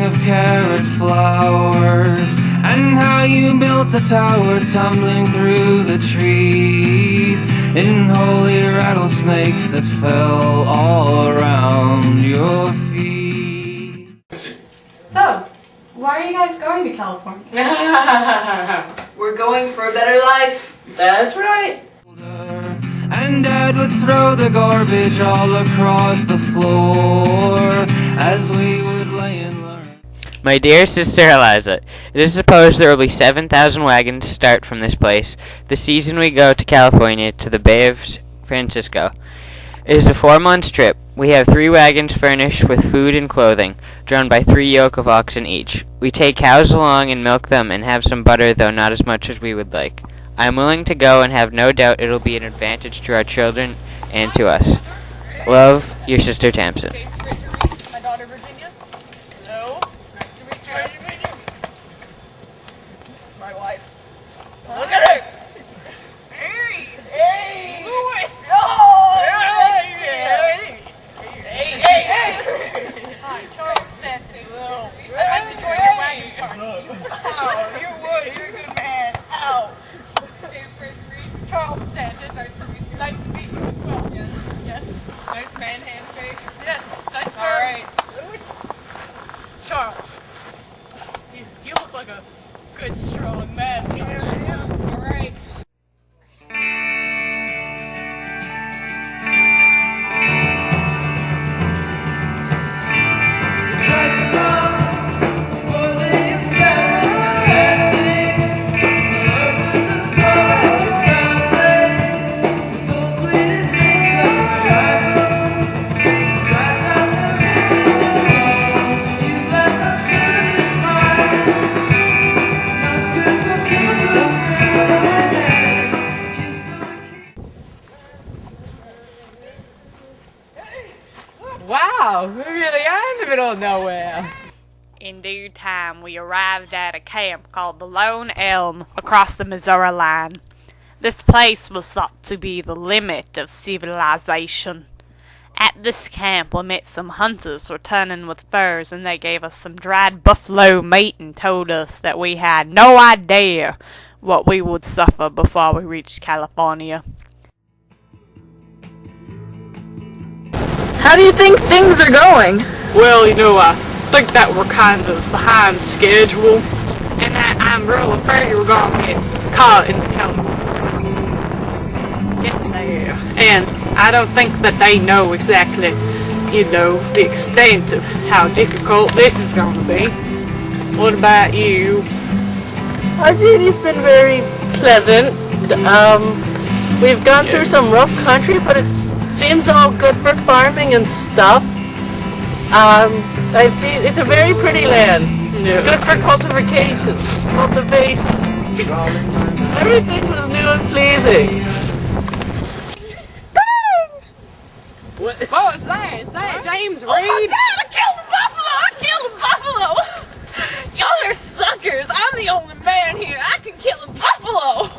of carrot flowers, and how you built a tower tumbling through the trees, in holy rattlesnakes that fell all around your feet. So, why are you guys going to California? We're going for a better life. That's right. And Dad would throw the garbage all across the floor as we would lay and learn. My dear sister Eliza, it is supposed there will be 7,000 wagons start from this place the season we go to California to the Bay of Francisco. It is a 4-month trip. We have 3 wagons furnished with food and clothing, drawn by 3 yoke of oxen each. We take cows along and milk them and have some butter, though not as much as we would like. I am willing to go and have no doubt it will be an advantage to our children and to us. Love, your sister Tamsin. My daughter Virginia. Hello. Nice to meet you. Nice to meet you. My wife. Look at her. Hey. Hey. Louis. Oh. Hey. Hey. Hey. Hey. Hi, Charles Stanton. Hello. I'd like to join your wagon party. Oh, you would. You're a good man. Ow. Charles Stanton, nice to meet you. Nice to meet you as well. Yes, yes. Nice man handshake. Yes, nice firm. All right. Louis. Charles. You look like a good, strong man. Yeah. All right. Wow, we really are in the middle of nowhere. In due time, we arrived at a camp called the Lone Elm across the Missouri line. This place was thought to be the limit of civilization. At this camp, we met some hunters returning with furs, and they gave us some dried buffalo meat and told us that we had no idea what we would suffer before we reached California. How do you think things are going? Well, I think that we're kind of behind schedule, and that I'm real afraid we're going to get caught in California. Get there. And I don't think that they know exactly, the extent of how difficult this is going to be. What about you? Our journey's been very pleasant. We've gone through some rough country, but it seems all good for farming and stuff. I've seen it's a very pretty land. Yeah. Good for cultivation. Everything was new and pleasing. What was that? Is that James Reed? Oh my God, I killed a buffalo! Y'all are suckers! I'm the only man here. I can kill a buffalo!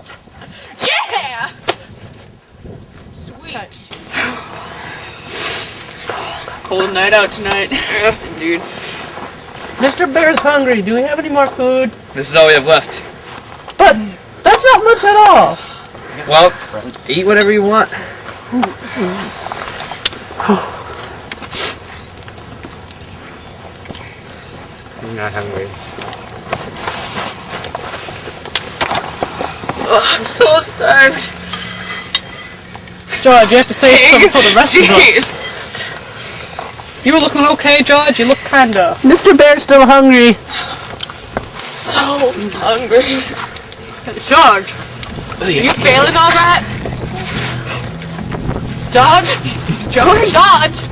Yeah! Sweet. Cold night out tonight. Yeah, indeed. Mr. Bear's hungry. Do we have any more food? This is all we have left. But that's not much at all. Well, eat whatever you want. I'm not hungry. Oh, I'm so starved. George, you have to save some for the rest of us. You looking okay, George? You look kinda... Mr. Bear's still hungry. So hungry. George, You feeling alright? George? George? George!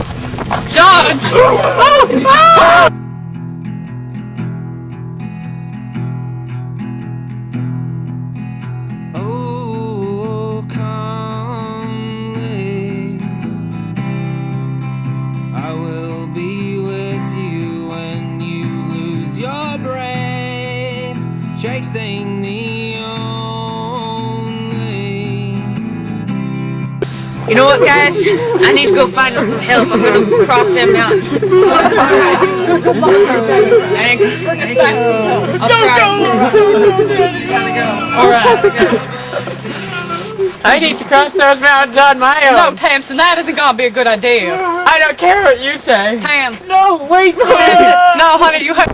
Oh! Oh, come late. I will be with you when you lose your breath, chasing the only. You know what, guys? I need to go find us some help. I'm gonna go cross them mountains. Alright. Thanks. I'll try. Alright. I need to cross those mountains on my own. No, Tamsin, that isn't gonna be a good idea. I don't care what you say. Tam. No, wait. No, honey, you have.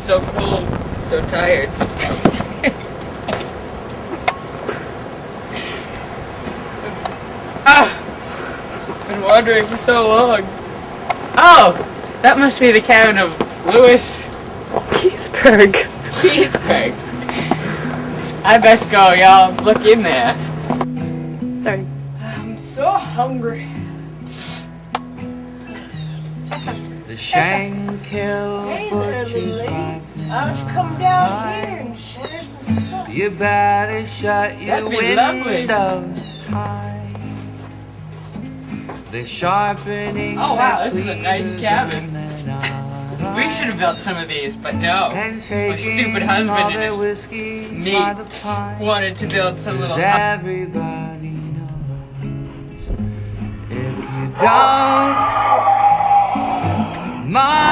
So cold. So tired. Been wandering for so long. Oh, that must be the cabin of Lewis Keithburg. Keithburg. I best go, y'all. Look in there. Starting. I'm so hungry. The Shankill butcher's right Why don't you come down here and share some stuff? You better shut your That'd be lovely. windows tight. They're sharpening. Oh wow, this is a their nice cleavers cabin. in their We should have built some of these, but no. and My taking stupid all husband their and his whiskey by the mates pint. wanted to build some little 'Cause everybody knows if you don't mind